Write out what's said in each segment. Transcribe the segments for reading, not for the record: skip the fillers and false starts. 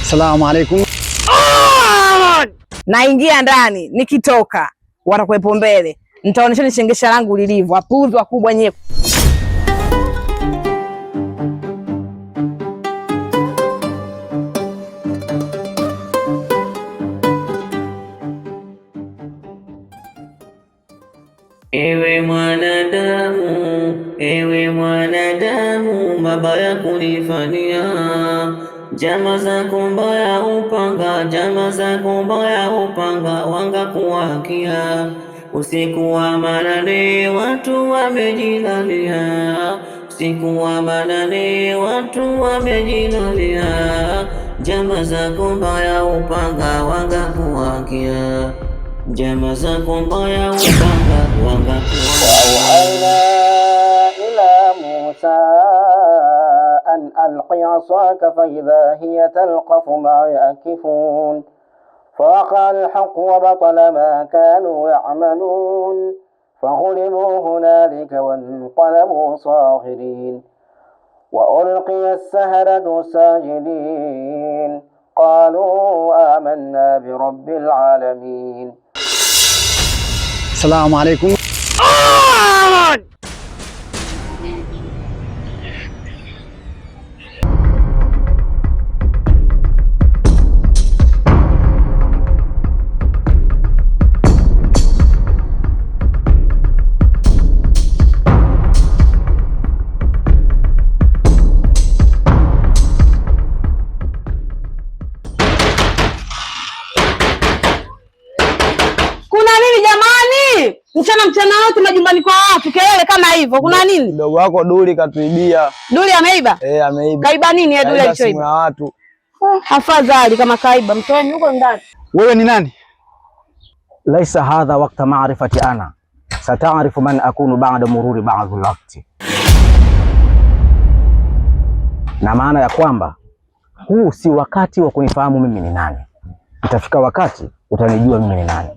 Salamu alaikum. Naingia ndani, nikitoka watakuwepo mbele. Nitaonyesha nishengesha langu lilivyo. Wapuzi wakubwa nyewe. Ewe mwanadamu, mabaya kunifanyia, jama zako mbaya upanga, wanga kuwakia. Usiku wa manane watu wamejilalia, jama zako mbaya upanga, wanga kuwakia. Jama zako mbaya upanga, wanga kuwakia. إلى موسى أن ألق عصاك فإذا هي تلقف ما يأكفون فوقع الحق وبطل ما كانوا يعملون فغلبوا هنالك وانقلبوا صاغرين وألقي السحرة ساجدين قالوا آمنا برب العالمين. السلام عليكم. Mchana wote majumbani kwa watu kelele kama hivyo. Kuna nini? Mdogo wako Duli katuibia. Duli ameiba? Ameiba. Kaiba nini ya Duli alichoiba? Simu ya watu. Afadhali kama kaiba, mtoeni huko ndani. Wewe ni nani? Laisa hadha waqta ma'rifati ana. Sata'rifu man akunu ba'da mururi ba'dhi al-waqti. Na maana ya kwamba huu si wakati wa kunifahamu mimi ni nani. Itafika wakati utanijua mimi ni nani.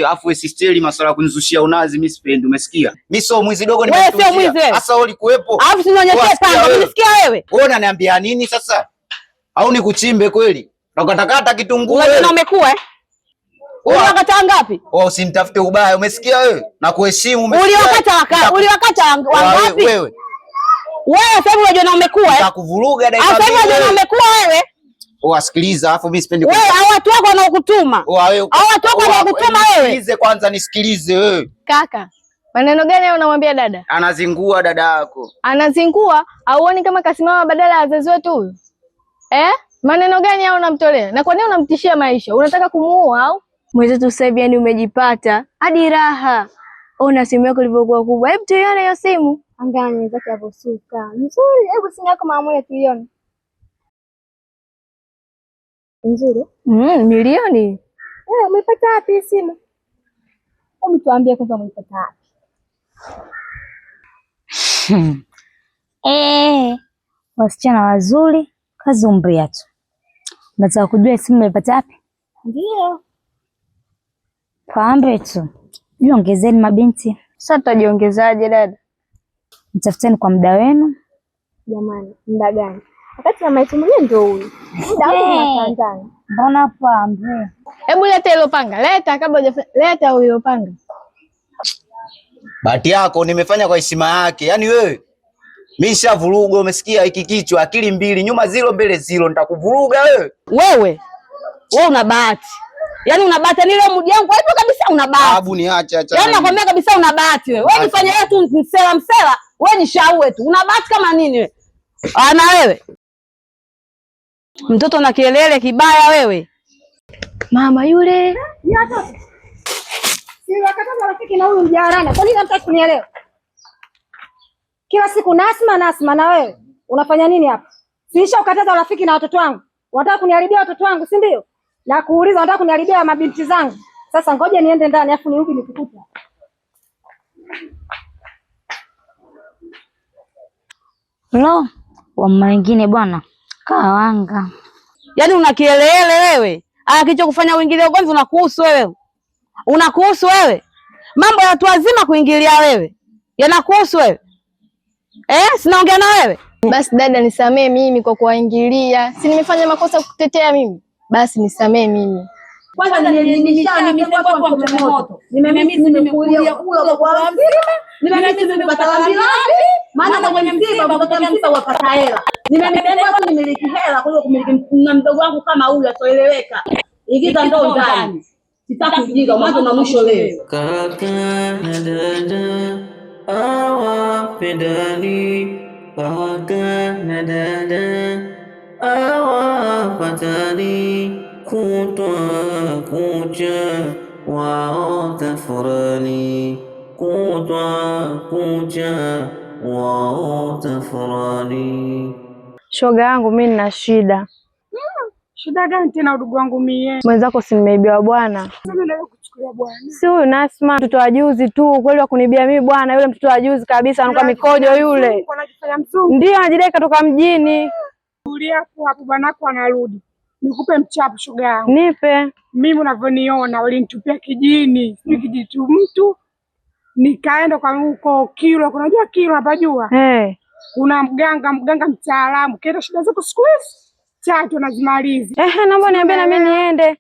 Afu sisteli masuala kunizushia unazi mimi sipendi, umesikia? Mimi sio mwizi dogo, wewe sio mwizi. Sasa wewe ulikuwepo. Afu sinyonyeshe panga, unisikia wewe? Wewe unaniambia nini sasa? Au nikuchimbe kweli? Ukatakata kitunguu wewe. Na umekuwa uliwakata ngapi? Usinitafute ubaya, umesikia wewe? Na kuheshimu, umesikia? Uliwakata wangapi? Wewe sasa unajua na umekuwa nitakuvuruga dakika. Sasa unajua na umekuwa wewe? Sikiliza, afu mimi sipendi wewe. Hao watu wako wanaokutuma. Hao watu wako wanaokutuma wewe. Sikilize kwanza, nisikilize wewe. Kaka, maneno gani unamwambia dada? Anazingua dada yako. Anazingua? Auoni kama kasimama badala ya wazazi wetu huyu? Maneno gani hao unamtolea? Na kwa nini unamtishia maisha? Unataka kumuua au? Mwenzetu sasa hivi yani umejipata hadi raha. Ona simu yako ilivyokuwa kubwa. Hebu tuione hiyo simu. Angani zake hapo suka. Nzuri, hebu simu yako mama tuione. Nzuri? Milioni. Umepata wapi simu? Hebu tuambie kwanza umepata wapi? Wasichana wazuri, kazi umbea tu. Nataka kujua simu umepata wapi? Ndio. Pambe tu. Jiongezeni mabinti. Sasa tutajiongezaje dada? Mtafuteni kwa muda wenu. Jamani, muda gani? Wakati mama yetu mwenyewe ndio huyu. Muda wenu mnatanzana. Mbona pambe? Hebu leta hilo panga. Leta kabla leta hilo panga. Bahati yako nimefanya kwa heshima yake. Yaani wewe mimi nishavuruga, umesikia? Hiki kichwa akili mbili, nyuma zilo mbele zilo, nitakuvuruga wewe. Wewe una bahati. Yaani una bahati, ni leo mudi yangu hapo kabisa, una bahati. Babu niache acha. Yaani nakwambia kabisa una bahati wewe. Wewe nifanye wewe tu msela, wewe nishaue tu. Una bahati kama nini wewe? Ana wewe. Mtoto na kielele kibaya wewe. Mama yule. Ni watoto. Si wakati rafiki na huyu mjarana. Kwa nini hamtaki kunielewa? Kila siku Nasma na wewe. Unafanya nini hapa? Siisha ukataza rafiki na watoto wangu. Unataka kuniharibia watoto wangu, si ndio? Na kuuliza unataka kuniharibia mabinti zangu. Sasa ngoja niende ndani afu nirudi nikukuta. Lo, wamama wengine bwana kawanga. Yaani una kielele wewe. Kilichokufanya uingilie ugomvi unakuhusu wewe. Unakuhusu wewe. Mambo ya watu wazima kuingilia wewe. Yanakuhusu wewe. Sinaongea na wewe. Basi dada, nisamee mimi kwa kuwaingilia. Si nimefanya makosa kukutetea mimi? Basi nisamee mimi. Kwanza nimekuwa kwa moto. Nimekulia kula kwa mzima. Nimepata vilabi. Maana kwenye msiba ukapata msiba ukapata hela. Nimiliki hela kwa hiyo kumiliki na mdogo wangu kama huyu atoeleweka. Ingiza ndoo ndani. Sitaki kujiga mwanzo na mwisho leo. Kaka na dada hawapendani, kaka na dada hawapatani, kutwa kucha wao tafurani, kutwa kucha wao tafurani. Shoga yangu mimi nina shida. Shida gani tena udugu wangu mie? Mwenzako si nimeibiwa bwana. Mimi ndio kuchukulia bwana. Si huyu Nasma mtoto wa juzi tu, kweli wa kunibia mimi bwana, yule mtoto wa juzi kabisa anakuwa mikojo yule. Anajifanya mzungu. Ndio anajidai katoka mjini. Ulia hapo bwanako anarudi. Nikupe mchapu shoga yangu. Nipe. Mimi unavyoniona walinitupia kijini, si kijitu mtu. Nikaenda kwa huko Kilwa, unajua Kilwa hapa jua? Kuna mganga mtaalamu, kenda shida zako siku hizi. Tatu nazimaliza. Naomba niambie na mimi niende.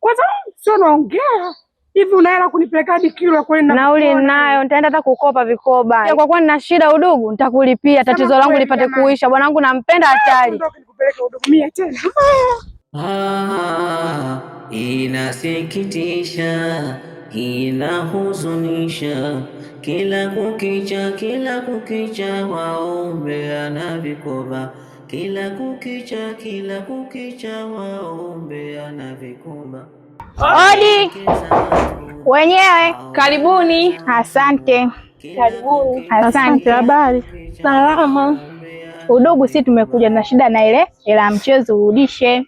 Kwanza sio naongea. Hivi unaela kunipeleka hadi Kilwa kwenda? Nauli ninayo, nitaenda hata kukopa vikoba. Kwa kuwa nina shida udugu, nitakulipia tatizo langu lipate kuisha. Bwanangu nampenda hatari. Ndio nikupeleke udugu mie tena. Inasikitisha, inahuzunisha, kila kukicha waombeana vikoba, kila kukicha waombeana vikoba. Odi wenyewe, karibuni. Asante. Karibuni. Asante. Habari? Salama. Udugu, si tumekuja na shida na ile ila mchezo urudishe.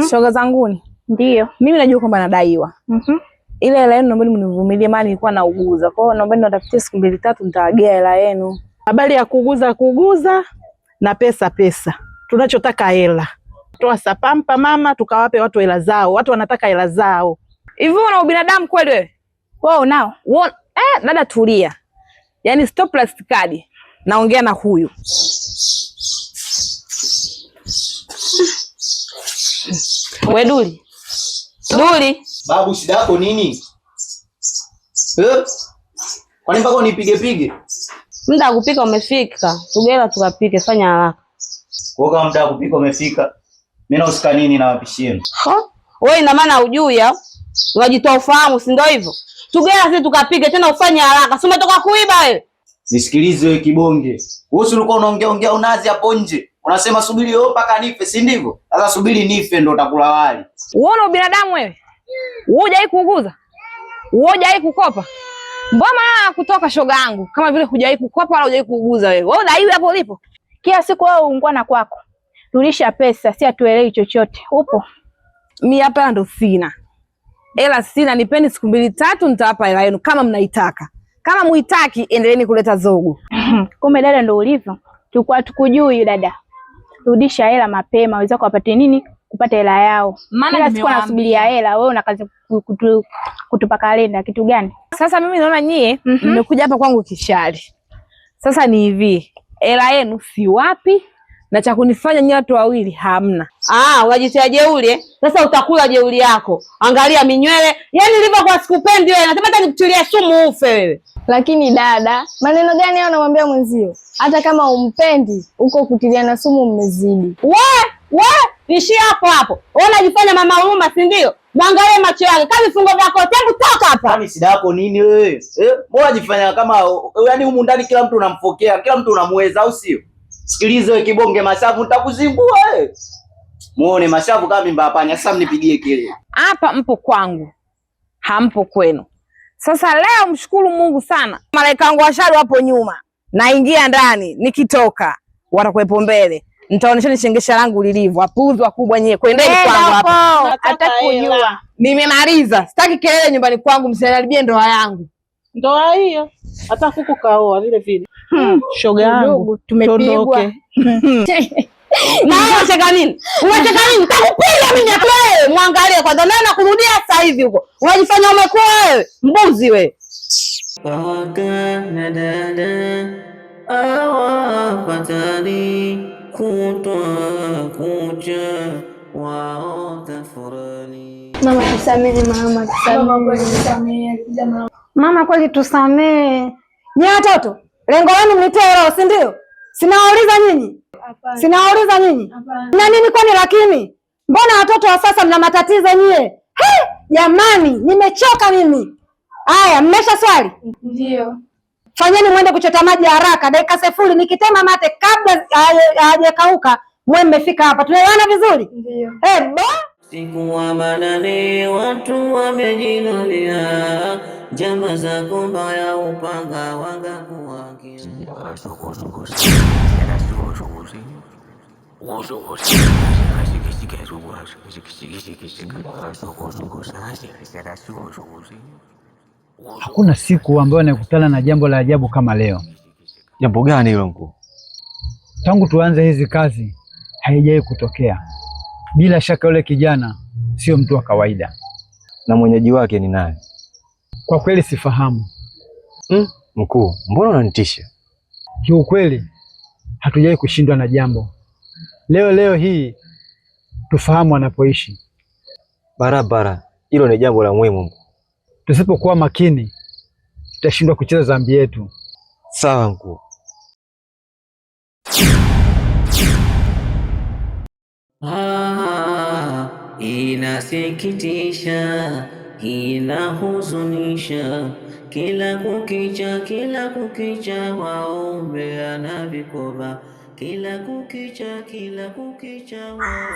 Shoga zanguni. Ndio. Mimi najua kwamba nadaiwa. Ile hela yenu naomba mnivumilie, maana nilikuwa nauguza. Kwa hiyo naomba niwatafutie siku 2-3 nitawagea hela yenu. Habari ya kuguza na pesa. Tunachotaka hela. Toa sapampa mama, tukawape watu hela zao. Watu wanataka hela zao. Hivi una ubinadamu kweli wewe? Wewe unao? Dada tulia. Yaani stop plastic card. Naongea na huyu. We Duli. Babu, shida yako nini? Kwani mpaka unipige? Muda wa kupika umefika. Tugela tukapike, fanya haraka. Kwa kama muda wa kupika umefika, mimi nausika nini na wapishi yenu? Wewe ina maana hujui au? Unajitoa ufahamu, si ndio hivyo? Tugela sisi tukapike tena ufanye haraka. Si umetoka kuiba wewe? Nisikilize wewe kibonge. Wewe ulikuwa unaongea unazi hapo nje. Unasema subiri wewe mpaka nife, si ndivyo? Sasa subiri nife ndo utakula wali. Uone ubinadamu wewe. Wewe hujai kuuguza? Wewe hujai kukopa? Mbona kutoka shoga yangu kama vile hujai kukopa wala hujai kuuguza wewe? Wewe udaiwi hapo ulipo. Kila siku wewe ungwana kwako. Rudisha pesa, si atuelewi chochote. Upo? Mimi hapa ndo sina. Hela sina, nipeni siku 2-3 nitawapa hela yenu kama mnaitaka. Kama muitaki endeleeni kuleta zogo. Kumbe dada ndo ulivyo. Tulikuwa tukujui dada. Rudisha hela mapema, wenzako wapate nini? Kupata hela yao. Kila siku nasubiria hela, wewe una kazi kutupa kalenda kitu gani? Sasa mimi naona nyie mmekuja hapa kwangu kishari. Sasa ni hivi, hela yenu si wapi na cha kunifanya nyie watu wawili hamna. Unajitia jeuri Sasa utakula jeuri yako. Angalia minywele. Yaani nilivyo kwa sikupendi wewe. Nasema hata nikutilia sumu ufe wewe. Lakini dada, maneno gani hayo unamwambia mwenzio? Hata kama umpendi, uko kutiliana sumu mmezidi. Ishi hapo. Wewe unajifanya mama huruma, si ndio? Mwangalie macho yake. Kama vifungo vyako tangu toka hapa. Kwani shida yako nini wewe? Mbona unajifanya kama yaani humu ndani kila mtu unampokea, kila mtu unamweza au sio? Sikilize wewe kibonge mashavu nitakuzingua wewe. Muone mashavu kama mimba hapana, sasa mnipigie kelele. Hapa mpo kwangu. Hampo kwenu. Sasa leo mshukuru Mungu sana. Malaika wangu washaru hapo nyuma. Naingia ndani, nikitoka watakuwepo mbele. Nitaonyesheni shengesha langu lilivyo. Wapuzi wakubwa nyewe. Kwendeni kwangu hapa. Hata kujua. Nimemaliza. Sitaki kelele nyumbani kwangu, msiharibie ndoa yangu. Ndoa hiyo hata kuku kaoa vile vile. Shoga yangu tumepigwa. Na unacheka nini? Unacheka nini? Nitakupiga mimi hapa wewe. Muangalie kwanza nani nakurudia sasa hivi huko. Unajifanya umekuwa wewe mbuzi wewe. Wakana dada awapatani kutwa kucha waota furani. Mama tusamehe, mama tusamehe. Mama kweli tusamehe. Nyie watoto, lengo lenu mnitoe roho, si ndio? Sinawauliza nyinyi? Sinawauliza nyinyi? Na nini kwani lakini? Mbona watoto wa sasa mna matatizo nyie? Jamani, nimechoka mimi. Haya, mmesha swali? Ndio. Fanyeni mwende kuchota maji haraka, dakika sifuri nikitema mate kabla hajakauka, mwe mmefika hapa. Tunaelewana vizuri? Ndio. Siku wa manane watu wamejinalia, jama za gomba ya upanga wagakuwakia. Hakuna siku ambayo nakutana na jambo la ajabu kama leo. Jambo gani hilo mkuu? Tangu tuanze hizi kazi haijawahi kutokea. Bila shaka yule kijana sio mtu wa kawaida. Na mwenyeji wake ni nani? Kwa kweli sifahamu. Mkuu, mbona unanitisha? Kiukweli hatujawahi kushindwa na jambo. Leo hii tufahamu anapoishi. Barabara, hilo ni jambo la muhimu mkuu. Tusipokuwa makini tutashindwa kucheza dhambi yetu. Sawa mkuu. Inasikitisha, inahuzunisha, kila kukicha waombeana vikoba, kila kukicha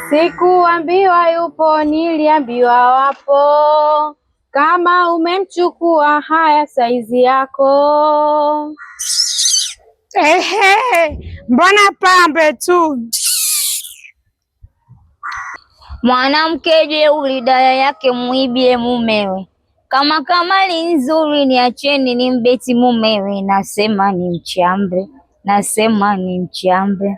Sikuambiwa yupo, niliambiwa wapo. Kama umemchukua haya saizi yako. Mbona pambe tu? Mwanamke jeuri daya yake muibie mumewe. Kama kamali nzuri niacheni nimbeti mumewe. Nasema ni mchambe.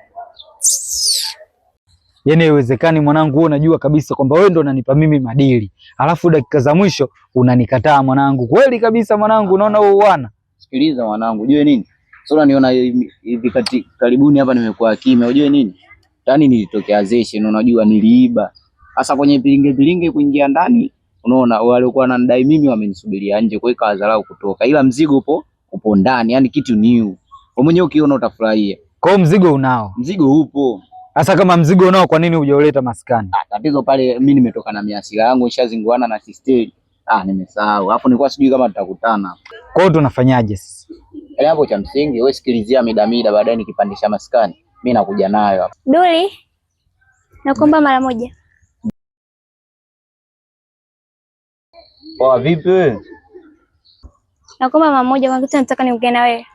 Yaani haiwezekani mwanangu, wewe unajua kabisa kwamba wewe ndo unanipa mimi madili. Alafu dakika za mwisho unanikataa mwanangu. Kweli kabisa mwanangu, unaona wewe uwana. Sikiliza mwanangu, ujue nini? Sasa niona hivi karibuni hapa nimekuwa kimya, ujue nini? Yaani nilitokea zeshe, unajua niliiba. Sasa kwenye pilinge kuingia ndani, unaona wale walikuwa wananidai mimi wamenisubiria nje, kwa hiyo kawadharau kutoka. Ila mzigo upo ndani, yani kitu new. Wewe mwenyewe ukiona utafurahia. Kwa hiyo mzigo unao? Mzigo upo. Sasa kama mzigo unao, kwa nini hujauleta maskani? Tatizo pale mimi nimetoka na miasira yangu nishazinguana na sisteri. Nimesahau. Alafu nilikuwa sijui kama tutakutana. Kwa hiyo tunafanyaje sasa? Yaani hapo cha msingi wewe sikilizia mida baadaye nikipandisha maskani. Mimi nakuja nayo hapa. Duli, nakuomba mara moja. Poa vipi wewe? Nakuomba mara moja, kwa kitu nataka niongee na wewe.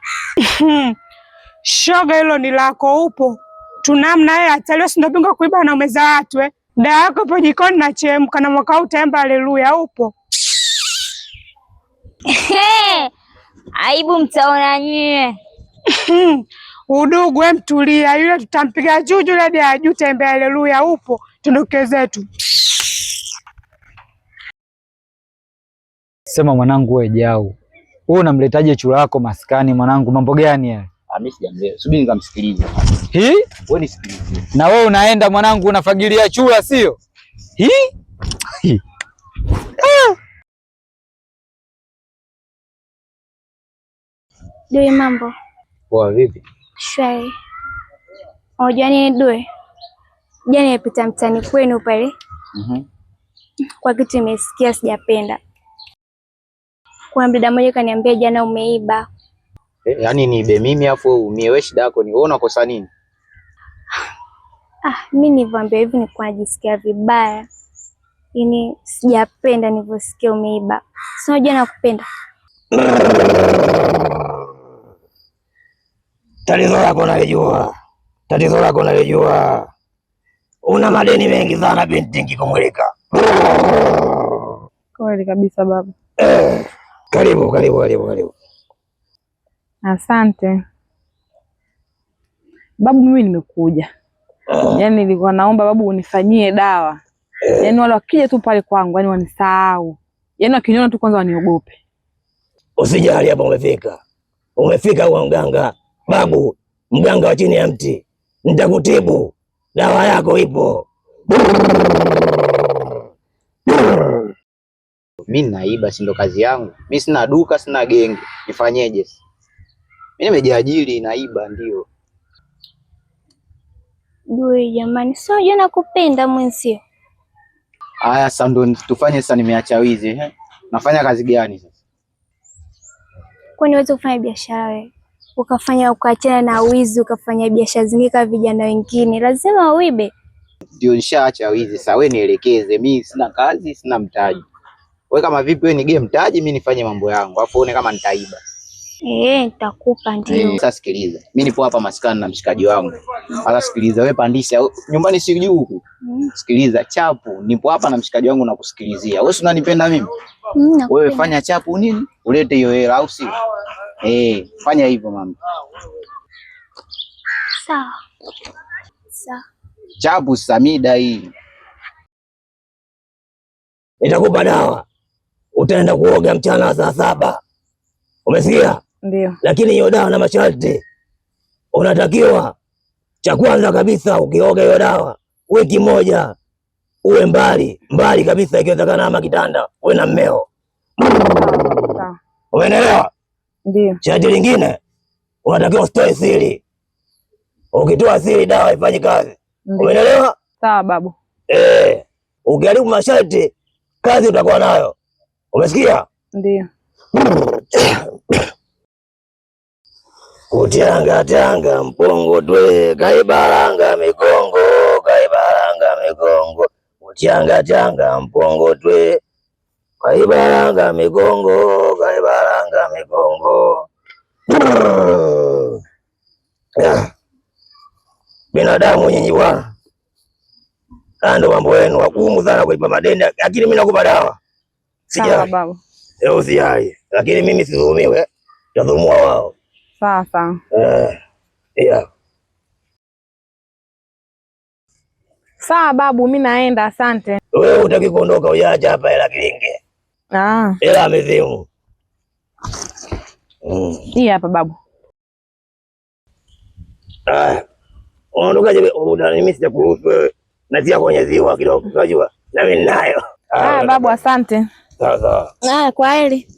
Shoga, hilo ni lako, upo tunamna yeye atalio sindopinga kuiba na umeza watu da yako hapo jikoni na chemka na mwaka utaemba. Haleluya, upo. Aibu mtaona nyie. Udugu we mtulia, yule tutampiga juju hadi ajue tembe. Haleluya, upo, tunduke zetu. Sema mwanangu wewe Jau. Wewe unamletaje chura yako maskani mwanangu? Mambo gani haya? Mimi sijamlea. Subiri nikamsikilize. Wewe nisikilize. Na wewe unaenda mwanangu unafagilia chura sio? Due, mambo poa vipi? Shwari. Unajua nini Due? Jana nilipita mtaani kwenu pale. Kwa kitu nimesikia sijapenda. Kuna mdada mmoja kaniambia jana umeiba. Yaani niibe mimi afu umie? Wewe shida yako ni wewe unakosa nini? Mimi nilivyoambia hivi nilikuwa najisikia vibaya. Yaani sijapenda nilivyosikia umeiba. Si unajua nakupenda. Tatizo lako nalijua. Una madeni mengi sana binti, nikikumulika. Kweli kabisa baba. Karibu, karibu, karibu, karibu. Asante babu, mimi nimekuja. Yaani nilikuwa naomba babu unifanyie dawa. Yaani wale wakija tu pale kwangu, yaani wanisahau. Yaani wakiniona tu kwanza waniogope. Usijali, hapa umefika. Umefika kwa mganga. Babu, mganga wa chini ya mti. Nitakutibu. Dawa yako ipo. Mimi naiba, si ndo kazi yangu? Mimi sina duka, sina genge. Nifanyeje? Mimi nimejiajiri, naiba ndio. Dui jamani, sio je nakupenda mwenzio. Haya sasa ndo tufanye sasa, nimeacha wizi. Nafanya kazi gani sasa? Kwani uweze kufanya biashara wewe? Ukaachana na wizi, ukafanya biashara zingine kama vijana wengine. Lazima uibe. Ndio nishaacha wizi sasa, wewe nielekeze. Mimi sina kazi, sina mtaji. Wewe kama vipi wewe nige mtaji, mimi nifanye mambo yangu. Alafu uone kama nitaiba. Nitakupa ndio. Sasa sikiliza. Mimi nipo hapa maskani na mshikaji wangu. Sasa sikiliza, wewe pandisha nyumbani, si juu huku. Sikiliza chapu, nipo hapa na mshikaji wangu na kusikilizia. Wewe si unanipenda mimi? Wewe fanya chapu nini? Ulete hiyo hela au si? Fanya hivyo mama. Sawa. Sawa. Chapu Samida hii. Nitakupa dawa. Utaenda kuoga mchana saa 7. Umesikia? Ndio. Lakini hiyo dawa na masharti. Unatakiwa cha kwanza kabisa ukioga hiyo dawa wiki moja uwe mbali kabisa, ikiwezekana ama kitanda uwe na mmeo. Umeelewa? Ndio. Sharti lingine unatakiwa usitoe siri. Ukitoa siri dawa haifanyi kazi. Umeelewa? Sawa babu. Ukiharibu masharti kazi utakuwa nayo. Umesikia? Ndio. Kutianga mpongo twe kaibaranga mikongo kutianga mpongo twe kaibaranga mikongo binadamu nyinyi bwana, ndo mambo yenu wagumu sana kulipa madeni, lakini mimi nakupa dawa. Sawa babu. Usijali, lakini mimi sidhulumiwe, tadhulumua wao. Sawa sawa. Sawa babu, mimi naenda, asante. Wewe utaki kuondoka, uyacha hapa hela kilinge. Hela mizimu. Hii hapa babu. Unaondokaje? Mimi sijakuruhusu wewe. Natia kwenye ziwa kidogo, unajua? Na mimi ninayo. Babu, asante. Sawa. Kwa heri.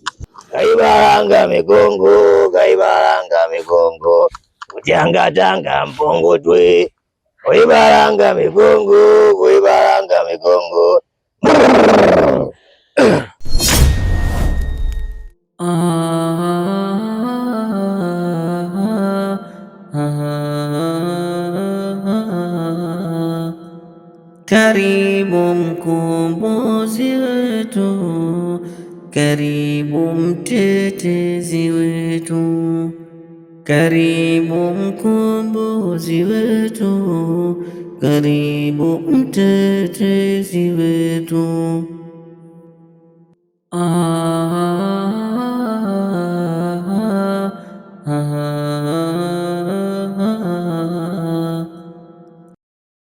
Kaibaranga migongo kutianga mpongo twe kaibaranga migongo Karibu mkombozi wetu, karibu mtetezi wetu, karibu mkombozi wetu, karibu mtetezi wetu.